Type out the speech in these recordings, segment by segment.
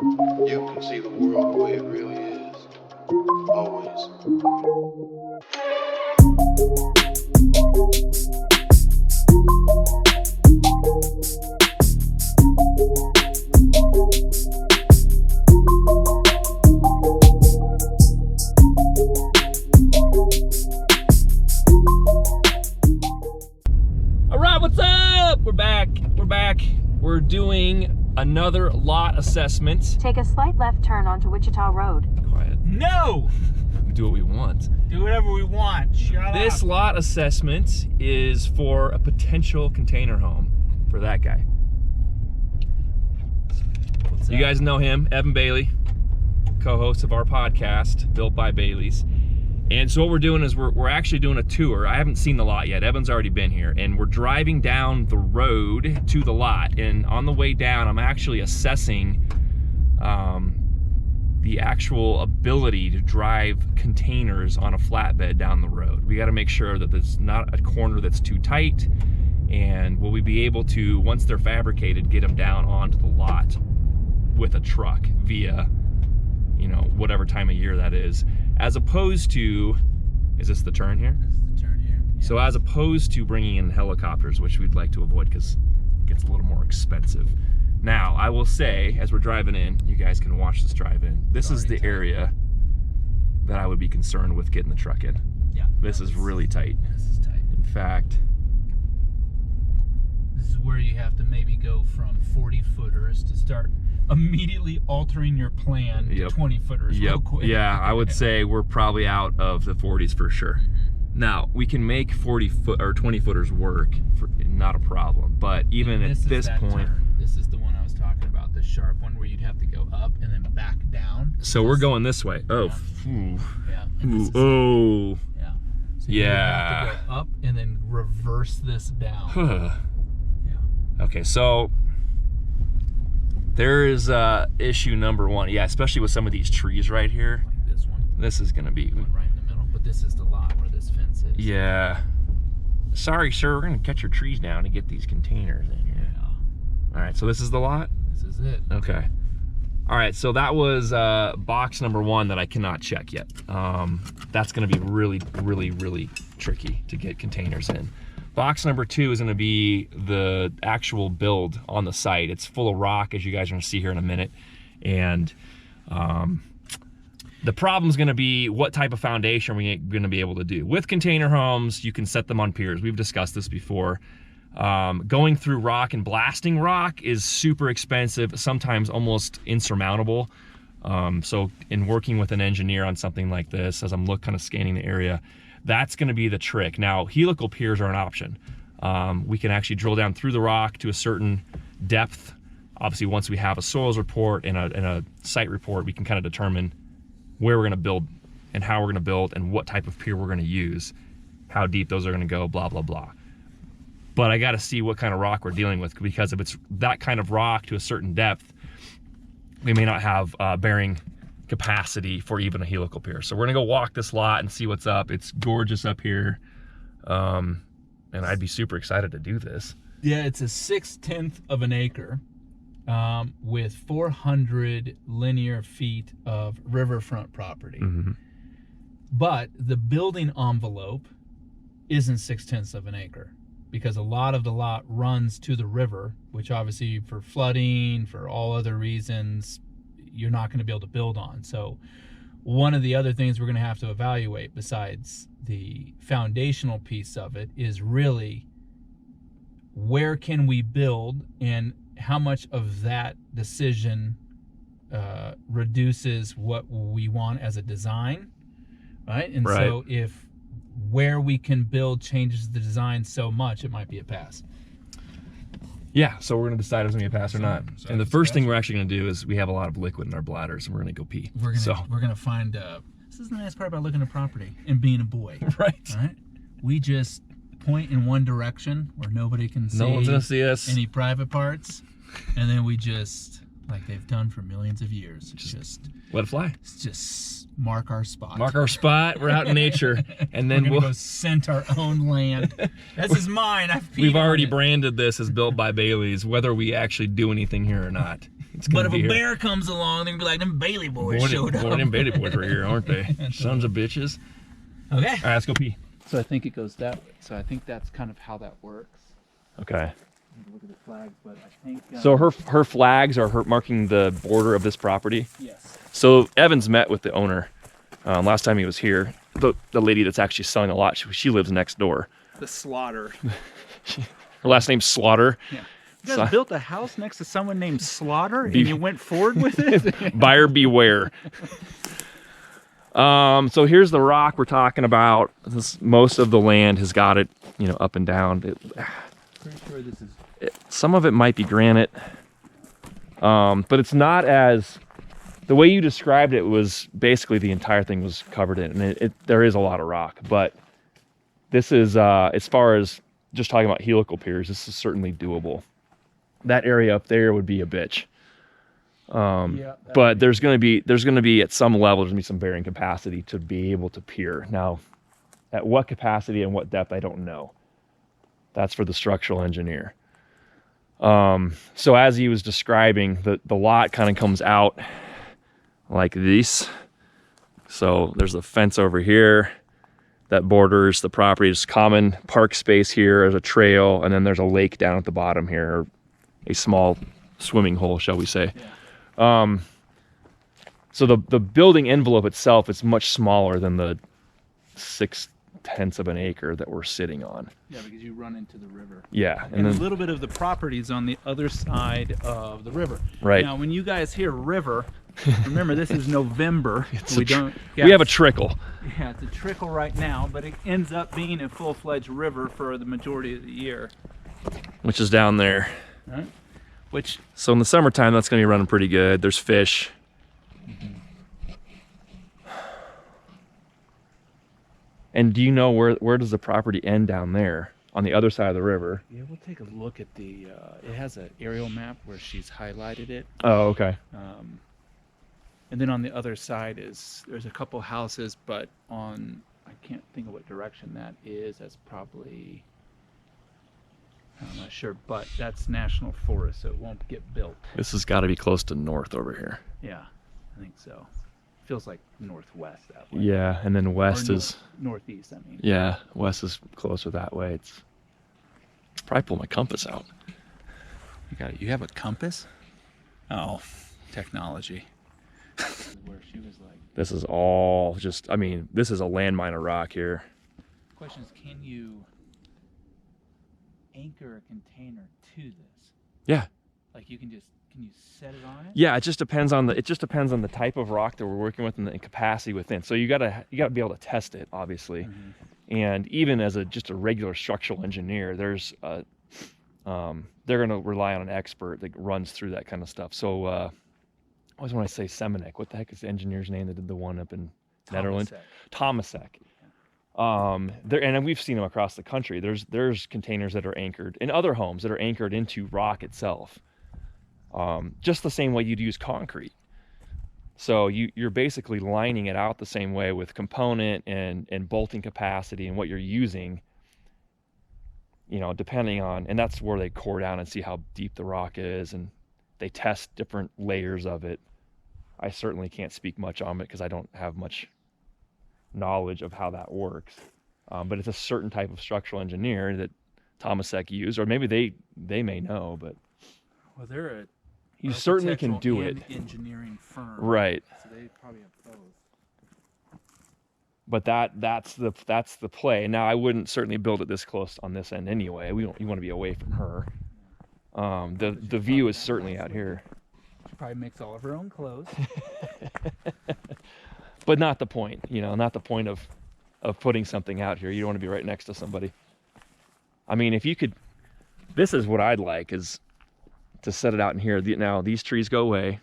You can see the world the way it really is. Always. All right, what's up? We're back. We're doing another lot assessment. Take a slight left turn onto Wichita Road. Quiet. No! We do what we want. Do whatever we want. Shut This up. lot assessment is for a potential container home for that guy. What's You guys know him, Evan Bailey, co-host of our podcast, Built by Bailey's. And so what we're doing is we're actually doing a tour. I haven't seen the lot yet. Evan's already been here. And we're driving down the road to the lot. And on the way down, I'm actually assessing the actual ability to drive containers on a flatbed down the road. We gotta make sure that there's not a corner that's too tight. And will we be able to, once they're fabricated, get them down onto the lot with a truck via, you know, whatever time of year that is. As opposed to, is this the turn here? This is the turn here. Yeah. So as opposed to bringing in helicopters, which we'd like to avoid because it gets a little more expensive. Now, I will say, as we're driving in, you guys can watch this drive in. This is the area that I would be concerned with getting the truck in. Yeah. This is really tight. This is tight. In fact, This is where you have to maybe go from 40 footers to start immediately altering your plan to 20 footers real quick. Yeah, I would say we're probably out of the 40s for sure. Now, we can make 40 foot or 20 footers work, not a problem. But even at this point, this is the one I was talking about, the sharp one where you'd have to go up and then back down. so we're going this way. Oh, Yeah. And this is, oh, yeah. So you have to go up and then reverse this down. yeah. Yeah. Okay, so there is issue number one. Yeah, especially with some of these trees right here. Like this one. This is gonna be. One right in the middle, but this is the lot where this fence is. Yeah. Sorry, sir. We're gonna cut your trees down to get these containers in here. Yeah. All right. So this is the lot. This is it. Okay. All right. So that was box number one that I cannot check yet. That's gonna be really, really, really tricky to get containers in. Box number two is gonna be the actual build on the site. It's full of rock, as you guys are gonna see here in a minute. And the problem is gonna be what type of foundation we're gonna be able to do. With container homes, you can set them on piers. We've discussed this before. Going through rock and blasting rock is super expensive, sometimes almost insurmountable. So in working with an engineer on something like this, as I'm kind of scanning the area, that's gonna be the trick. Now, helical piers are an option. We can actually drill down through the rock to a certain depth. Obviously, once we have a soils report and a site report, we can kind of determine where we're gonna build and how we're gonna build and what type of pier we're gonna use, how deep those are gonna go, blah, blah, blah. But I gotta see what kind of rock we're dealing with, because if it's that kind of rock to a certain depth, we may not have bearing capacity for even a helical pier. So we're gonna go walk this lot and see what's up. It's gorgeous up here. And I'd be super excited to do this. Yeah, it's a 6/10 of an acre with 400 linear feet of riverfront property. Mm-hmm. But the building envelope isn't 6/10 of an acre, because a lot of the lot runs to the river, which obviously for flooding, for all other reasons, you're not going to be able to build on. So one of the other things we're going to have to evaluate, besides the foundational piece of it, is really where can we build and how much of that decision reduces what we want as a design, right? And so if where we can build changes the design so much, it might be a pass. Yeah, so we're gonna decide if it's gonna be a pass or not. And the first thing we're actually gonna do is we have a lot of liquid in our bladders, and we're gonna go pee. We're gonna find. This is the nice part about looking at property and being a boy. Right. All right. We just point in one direction where nobody can see. No one's gonna see us. Any private parts, and then we just, like they've done for millions of years, just let it fly. Just mark our spot. Mark our spot. We're out in nature, and then we'll go scent our own land. This is mine. We've already branded this as Built by Bailey's, whether we actually do anything here or not. But if a bear comes along, they're gonna be like, them Bailey boys showed up. Boy, them Bailey boys are here, aren't they? Sons of bitches. Okay. All right, let's go pee. So I think it goes that way. So I think that's kind of how that works. Okay. Look at the flags, but I think. So her flags are her marking the border of this property. Yes. So Evans met with the owner last time he was here. The lady that's actually selling a lot, she lives next door. The Slaughter. Her last name's Slaughter. Yeah. You guys built a house next to someone named Slaughter, and you went forward with it? Buyer beware. So here's the rock we're talking about. Most of the land has got it, up and down. Pretty sure this is. Some of it might be granite, but it's not as. The way you described it was basically the entire thing was covered in, and there is a lot of rock. But this is, as far as just talking about helical piers, this is certainly doable. That area up there would be a bitch. But there's going to be at some level, there's going to be some bearing capacity to be able to pier. Now, at what capacity and what depth, I don't know. That's for the structural engineer. So as he was describing, the lot kind of comes out like this. So there's a fence over here that borders the property. There's common park space here. There's a trail, and then there's a lake down at the bottom here, or a small swimming hole, shall we say. Yeah. So the building envelope itself is much smaller than the 0.6 of an acre that we're sitting on. Yeah, because you run into the river. Yeah. And then a little bit of the property is on the other side of the river. Right. Now, when you guys hear river, remember this is November. We have a trickle. Yeah, it's a trickle right now, but it ends up being a full-fledged river for the majority of the year. Which is down there. Right. Which. So in the summertime, that's going to be running pretty good. There's fish. Mm-hmm. And do you know where does the property end down there on the other side of the river? Yeah, we'll take a look at the. It has an aerial map where she's highlighted it. Oh, okay. And then on the other side there's a couple houses, but I can't think of what direction that is. That's probably. I'm not sure, but that's national forest, so it won't get built. This has got to be close to north over here. Yeah, I think so. Feels like northwest that way. Yeah, and then west is northeast. I mean. Yeah, west is closer that way. It's probably pull my compass out. You got it. You have a compass? Oh, technology. Where she was like. This is all just. I mean, this is a landmine of rock here. Question is, can you anchor a container to this? Yeah. Like can you set it on it? Yeah, it just depends on the type of rock that we're working with and the capacity within. So you gotta be able to test it, obviously. Mm-hmm. And even as just a regular structural engineer, there's they're gonna rely on an expert that runs through that kind of stuff. So always when I say Semenuk, what the heck is the engineer's name that did the one up in Netherlands? Tomasek. And we've seen them across the country. There's containers that are anchored in other homes that are anchored into rock itself. Just the same way you'd use concrete. So you're basically lining it out the same way with component and bolting capacity and what you're using, depending on, and that's where they core down and see how deep the rock is, and they test different layers of it. I certainly can't speak much on it because I don't have much knowledge of how that works. But it's a certain type of structural engineer that Tomasek used, or maybe they may know, but well, they're you certainly can do it. Engineering firm, right? So they probably have both. But that's the play. Now I wouldn't certainly build it this close on this end anyway. You want to be away from her. The view is certainly out here. She probably makes all of her own clothes. But not the point, not the point of putting something out here. You don't want to be right next to somebody. I mean, if you could, this is what I'd like, is to set it out in here. Now these trees go away.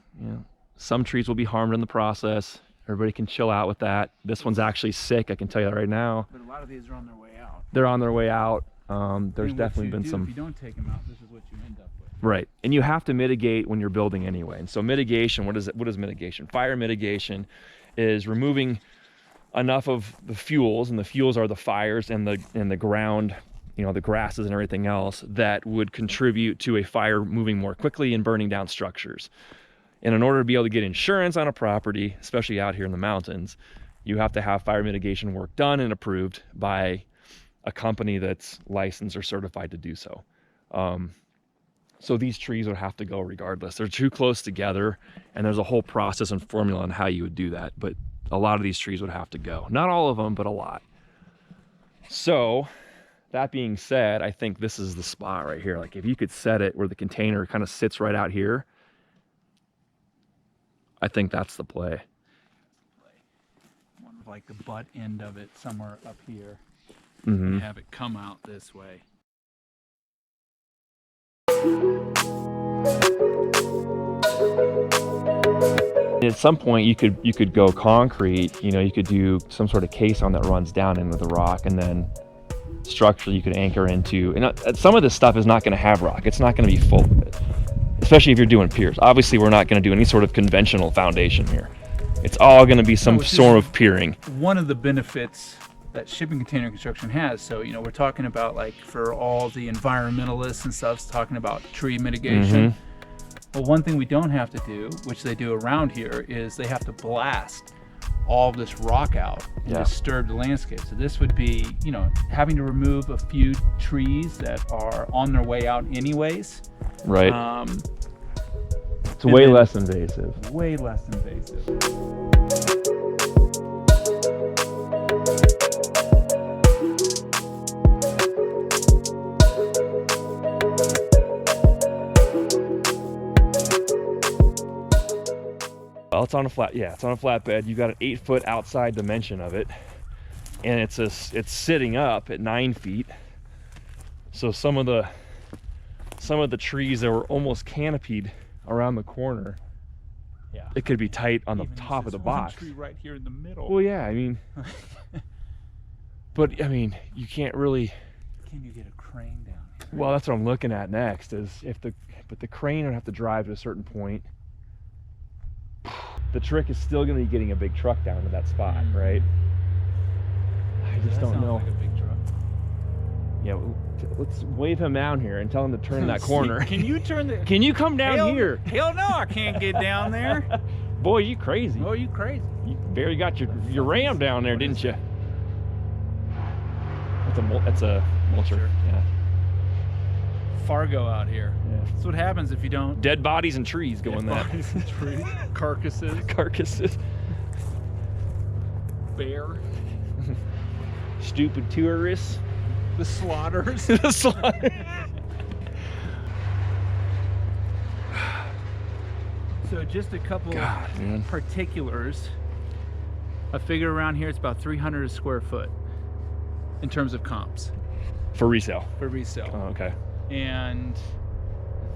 Some trees will be harmed in the process. Everybody can chill out with that. This one's actually sick, I can tell you that right now. But a lot of these are on their way out. They're on their way out. There's definitely been some. If you don't take them out, this is what you end up with. Right, and you have to mitigate when you're building anyway. And so mitigation, what is mitigation? Fire mitigation is removing enough of the fuels, and the fuels are the fires and the ground, the grasses and everything else that would contribute to a fire moving more quickly and burning down structures. And in order to be able to get insurance on a property, especially out here in the mountains, you have to have fire mitigation work done and approved by a company that's licensed or certified to do so. So these trees would have to go regardless. They're too close together, and there's a whole process and formula on how you would do that. But a lot of these trees would have to go. Not all of them, but a lot. So that being said, I think this is the spot right here. Like if you could set it where the container kind of sits right out here, I think that's the play. One of like the butt end of it somewhere up here. Mm-hmm. And have it come out this way. At some point you could go concrete, you know, you could do some sort of caisson that runs down into the rock, and then structurally you could anchor into, and some of this stuff is not going to have rock. It's not going to be full of it, especially if you're doing piers. Obviously we're not going to do any sort of conventional foundation here. It's all going to be some sort of piering. One of the benefits that shipping container construction has. So, you know, we're talking about, like, for all the environmentalists and stuff, talking about tree mitigation. But one thing we don't have to do, which they do around here, is they have to blast all of this rock out and disturb the landscape. So this would be, you know, having to remove a few trees that are on their way out anyways. Right. It's way less invasive. Way less invasive. Well, it's on a flat, it's on a flatbed. You got an 8-foot outside dimension of it, and it's sitting up at 9 feet. So some of the trees that were almost canopied around the corner, it could be tight on the top of the box. Tree right here in the middle. Well, yeah, I mean, but I mean, you can't really. Can you get a crane down here? Well, that's what I'm looking at next. Is but the crane would have to drive to a certain point. The trick is still going to be getting a big truck down to that spot, right? I just don't know. Like a big truck. Yeah, let's wave him down here and tell him to turn that corner. Can you turn the? Can you come down here? Hell no, I can't get down there. Boy, you crazy. Oh, you crazy. You barely got your ram down there, didn't you? That's a mulcher. Yeah. Fargo out here. Yeah. That's what happens if you don't. Dead bodies and trees go in that. Bodies and trees. Carcasses. Carcasses. Bear. Stupid tourists. The slaughters. The slaughter. So just a couple of particulars. I figure around here it's about 300 a square foot in terms of comps. For resale. For resale. Oh, okay. And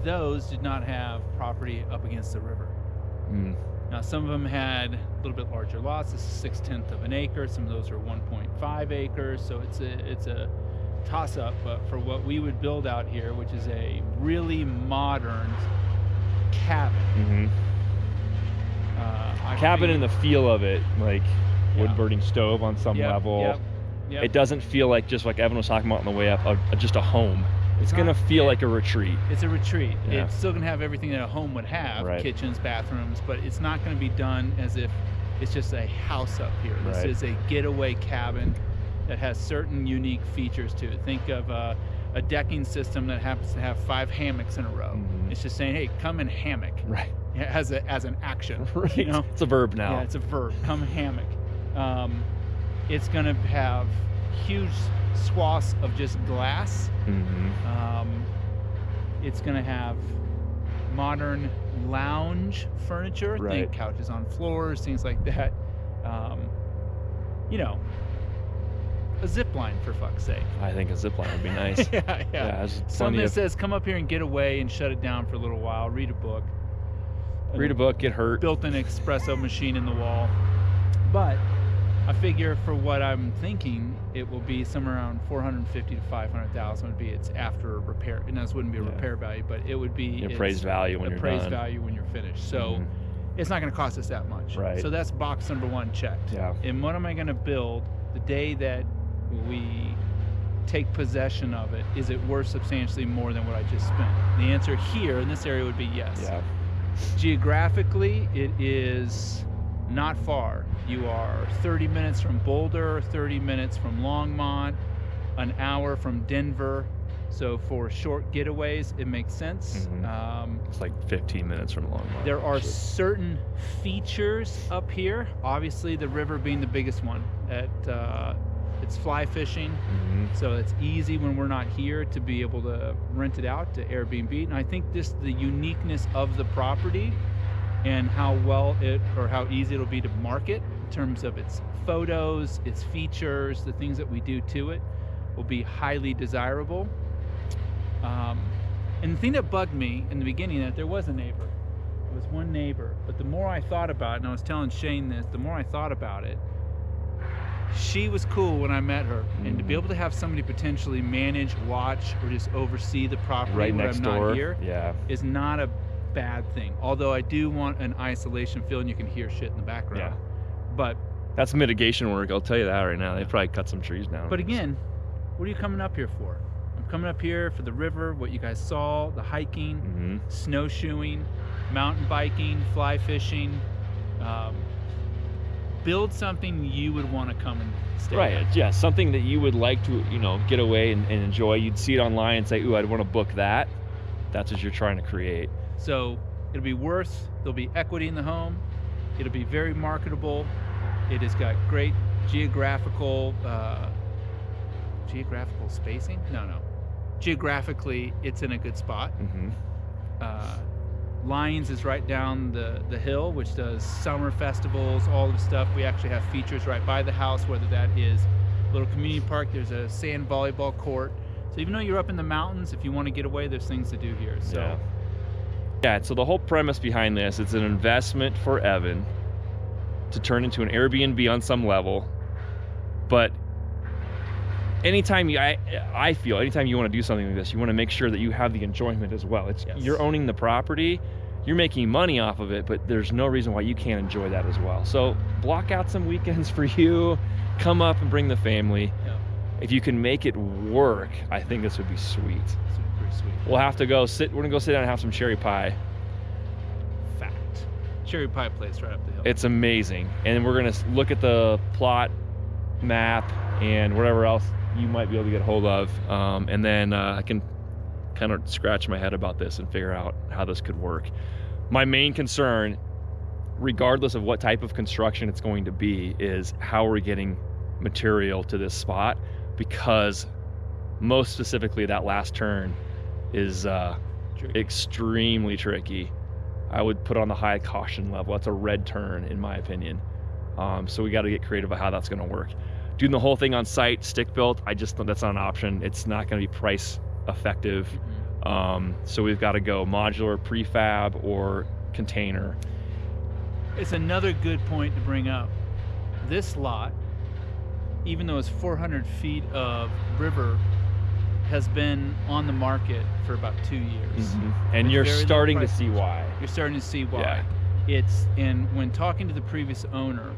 those did not have property up against the river. Now some of them had a little bit larger lots. This is 6/10 of an acre. Some of those are 1.5 acres. So it's a toss-up. But for what we would build out here, which is a really modern cabin. Cabin in the feel of it, like wood burning stove on some level. Yep. It doesn't feel like, just like Evan was talking about on the way up, just a home. It's gonna feel like a retreat. It's a retreat. Yeah. It's still gonna have everything that a home would have, kitchens, bathrooms, but it's not gonna be done as if it's just a house up here. This is a getaway cabin that has certain unique features to it. Think of a decking system that happens to have 5 hammocks in a row. It's just saying, hey, come in hammock. Right. As an action. Right. You know? It's a verb now. Yeah, it's a verb. Come hammock. It's gonna have huge swaths of just glass. It's gonna have modern lounge furniture. Think couches on floors, things like that. You know, a zip line, for fuck's sake. I think a zip line would be nice. Yeah. Something that says come up here and get away and shut it down for a little while, read a book. Get hurt. Built an espresso machine in the wall. But I figure for what I'm thinking, it will be somewhere around 450 to 500,000 would be its after repair. And this wouldn't be a repair value, but it would be your appraised value when you're done. Appraised value when you're finished. So it's not going to cost us that much. Right. So that's box number 1 checked. Yeah. And what am I going to build the day that we take possession of it? Is it worth substantially more than what I just spent? The answer here in this area would be yes. Yeah. Geographically, it is not far. You are 30 minutes from Boulder, 30 minutes from Longmont, an hour from Denver. So for short getaways, it makes sense. It's like 15 minutes from Longmont. There are certain features up here. Obviously, the river being the biggest one. It's fly fishing, so it's easy when we're not here to be able to rent it out to Airbnb. And I think just the uniqueness of the property and how well or how easy it'll be to market in terms of its photos, its features, the things that we do to it will be highly desirable. And the thing that bugged me in the beginning, that there was a neighbor. There was one neighbor, but the more I thought about it, and I was telling Shane this, the more I thought about it, she was cool when I met her, and to be able to have somebody potentially manage, watch, or just oversee the property right when next I'm door. not here Yeah. is not a bad thing. Although I do want an isolation feel and you can hear shit in the background. Yeah. But That's mitigation work, I'll tell you that right now. They probably cut some trees down. But again, what are you coming up here for? I'm coming up here for the river, what you guys saw, the hiking, snowshoeing, mountain biking, fly fishing. Build something you would want to come and stay at. Yeah, something that you would like to, get away and enjoy. You'd see it online and say, ooh, I'd want to book that. That's what you're trying to create. So it'll be there'll be equity in the home. It'll be very marketable. It has got great geographical spacing? No. Geographically, it's in a good spot. Lions is right down the hill, which does summer festivals, all the stuff. We actually have features right by the house, whether that is a little community park, there's a sand volleyball court. So even though you're up in the mountains, if you want to get away, there's things to do here. So yeah, so the whole premise behind this, it's an investment for Evan to turn into an Airbnb on some level. But anytime I feel anytime you want to do something like this, you want to make sure that you have the enjoyment as well. You're owning the property, you're making money off of it, but there's no reason why you can't enjoy that as well. So block out some weekends for you, come up and bring the family. If you can make it work, I think this would be sweet. This would be pretty sweet. We'll have to we're gonna go sit down and have some cherry pie. Fact. Cherry pie place right up the hill. It's amazing. And we're gonna look at the plot map and whatever else you might be able to get hold of, and then I can kind of scratch my head about this and figure out how this could work. My main concern, regardless of what type of construction it's going to be, is how are we getting material to this spot, because most specifically that last turn is extremely tricky. I would put on the high caution level. That's a red turn in my opinion. So we got to get creative about how that's going to work. Doing the whole thing on site, stick built, I just think that's not an option. It's not going to be price effective. So we've got to go modular, prefab, or container. It's another good point to bring up. This lot, even though it's 400 feet of river, has been on the market for about 2 years. And you're starting to see why. You're starting to see why. And when talking to the previous owner,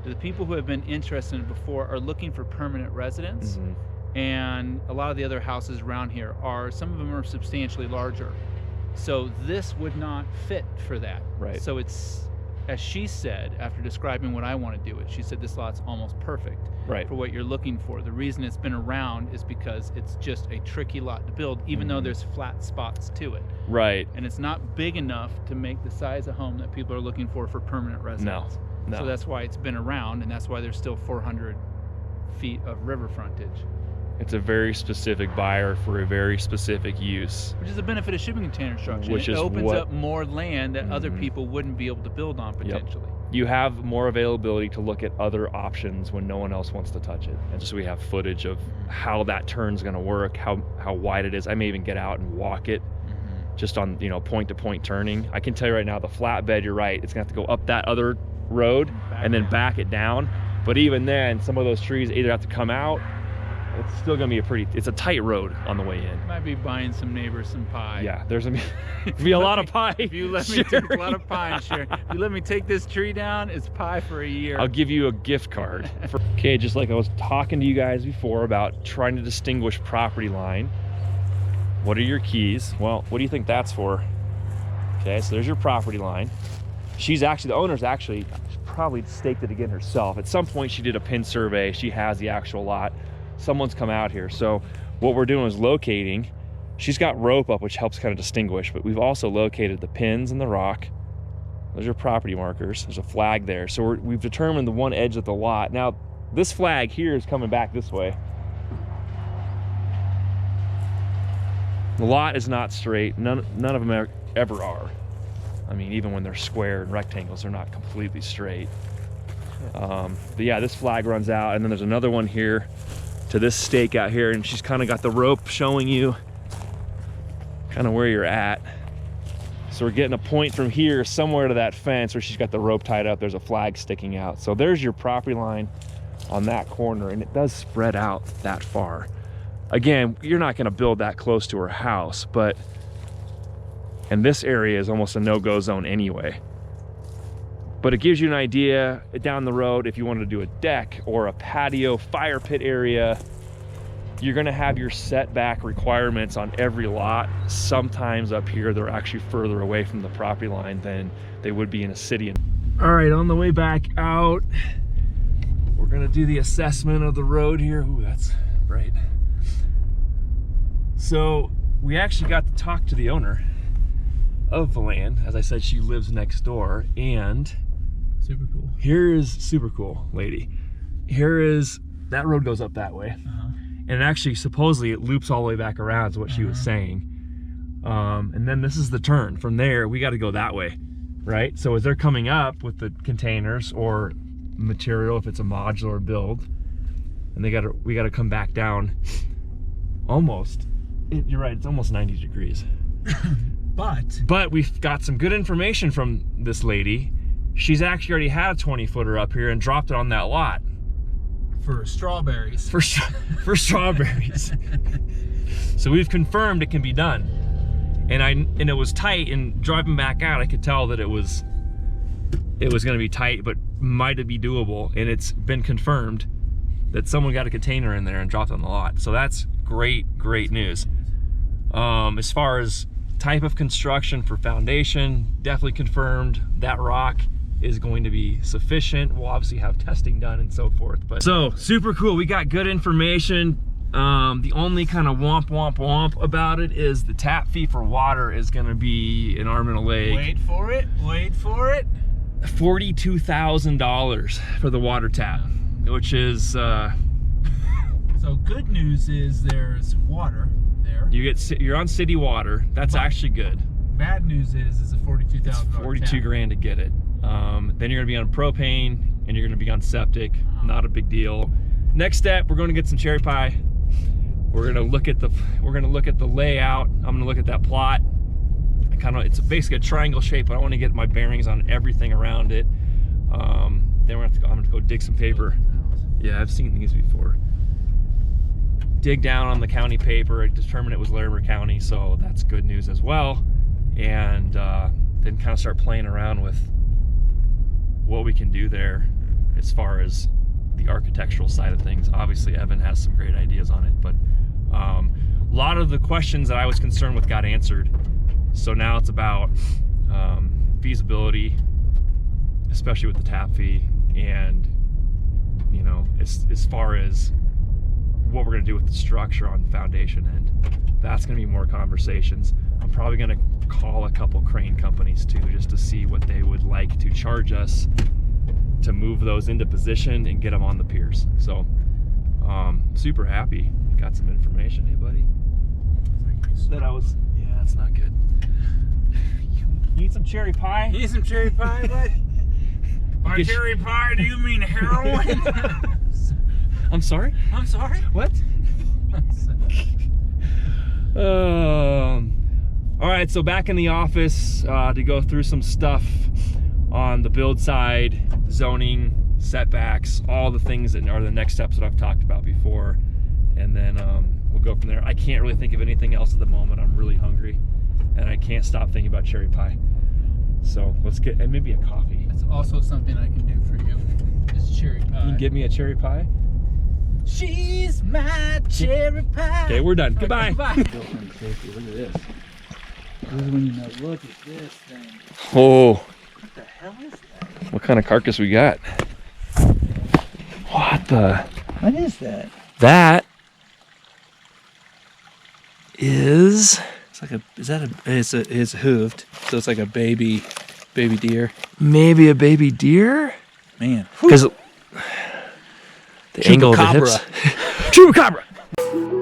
the people who have been interested in it before are looking for permanent residence, and a lot of the other houses around here some of them are substantially larger. So this would not fit for that. Right. So it's, as she said, after describing what I want to do it, she said this lot's almost perfect for what you're looking for. The reason it's been around is because it's just a tricky lot to build, even though there's flat spots to it. Right. And it's not big enough to make the size of home that people are looking for permanent residence. No. So that's why it's been around, and that's why there's still 400 feet of river frontage. It's a very specific buyer for a very specific use. Which is the benefit of shipping container construction. Which it is opens up more land that other people wouldn't be able to build on potentially. You have more availability to look at other options when no one else wants to touch it. And just so we have footage of how that turn's gonna work, how wide it is. I may even get out and walk it just on point to point turning. I can tell you right now, the flatbed, you're right, it's gonna have to go up that other road and then back it down. But even then, some of those trees either have to come out. It's still gonna be it's a tight road on the way in. Might be buying some neighbors some pie. Yeah, there's gonna be a lot of pie. If you let me take a lot of pie, sure. If you let me take this tree down, it's pie for a year. I'll give you a gift card. Okay, just like I was talking to you guys before about trying to distinguish property line. What are your keys? Well, what do you think that's for? Okay, so there's your property line. She's actually, the owner's actually probably staked it again herself. At some point she did a pin survey. She has the actual lot. Someone's come out here. So what we're doing is locating. She's got rope up, which helps kind of distinguish, but we've also located the pins in the rock. Those are property markers. There's a flag there. So we've determined the one edge of the lot. Now, this flag here is coming back this way. The lot is not straight. None of them ever are. I mean, even when they're square and rectangles, they're not completely straight. But yeah, this flag runs out, and then there's another one here to this stake out here, and she's kind of got the rope showing you kind of where you're at. So we're getting a point from here somewhere to that fence where she's got the rope tied up. There's a flag sticking out. So there's your property line on that corner, and it does spread out that far. Again, you're not going to build that close to her house, but and this area is almost a no-go zone anyway. But it gives you an idea down the road if you wanted to do a deck or a patio fire pit area. You're going to have your setback requirements on every lot. Sometimes up here they're actually further away from the property line than they would be in a city. All right, on the way back out, we're going to do the assessment of the road here. Ooh, that's bright. So we actually got to talk to the owner of the land. As I said, she lives next door, and Super cool. here is super cool, lady. Here is, that road goes up that way. And actually, supposedly, it loops all the way back around is what she was saying. And then this is the turn. From there, we got to go that way, right? So as they're coming up with the containers or material, if it's a modular build, and we got to come back down almost, you're right, it's almost 90 degrees. But we've got some good information from this lady. She's actually already had a 20-footer up here and dropped it on that lot. For strawberries. For strawberries. So we've confirmed it can be done. And it was tight, and driving back out, I could tell that it was gonna be tight, but might be doable. And it's been confirmed that someone got a container in there and dropped it on the lot. So that's great news. As far as type of construction for foundation, definitely confirmed that rock is going to be sufficient. We'll obviously have testing done and so forth. But so super cool. We got good information. The only kind of womp about it is the tap fee for water is going to be an arm and a leg. Wait for it. $42,000 for the water tap, which is so good news is there's water there. You're on city water. That's actually good. Bad news is it's a $42,000 $42 grand to get it. Then you're gonna be on propane and you're gonna be on septic. Not a big deal. Next step, we're gonna get some cherry pie. We're gonna look at the layout. I'm gonna look at that plot. It's basically a triangle shape, but I want to get my bearings on everything around it. Then I'm gonna go dig some paper. Yeah, I've seen these before. Dig down on the county paper, determine it was Larimer County, so that's good news as well. And then kind of start playing around with what we can do there as far as the architectural side of things. Obviously, Evan has some great ideas on it, but a lot of the questions that I was concerned with got answered. So now it's about feasibility, especially with the tap fee, and you know, as far as what we're gonna do with the structure on the foundation end. That's gonna be more conversations. I'm probably gonna call a couple crane companies too, just to see what they would like to charge us to move those into position and get them on the piers. So super happy. Got some information. Hey buddy. Yeah, that's not good. You need some cherry pie? You need some cherry pie, bud? By cherry pie, do you mean heroin? I'm sorry? I'm sorry? What? All right, so back in the office to go through some stuff on the build side, zoning, setbacks, all the things that are the next steps that I've talked about before. And then we'll go from there. I can't really think of anything else at the moment. I'm really hungry and I can't stop thinking about cherry pie. So let's get, and maybe a coffee. That's also something I can do for you, is cherry pie. You can give me a cherry pie? She's my cherry pie. Okay, we're done. Goodbye. Goodbye. Look at this. This is when you know, look at this thing. Oh, What the hell is that? what kind of carcass we got? What the? What is that? That is. It's like a. Is that a? It's hooved, so it's like a baby deer. Maybe a baby deer? Man, Because the angle of the hips. Chupacabra. Chupacabra!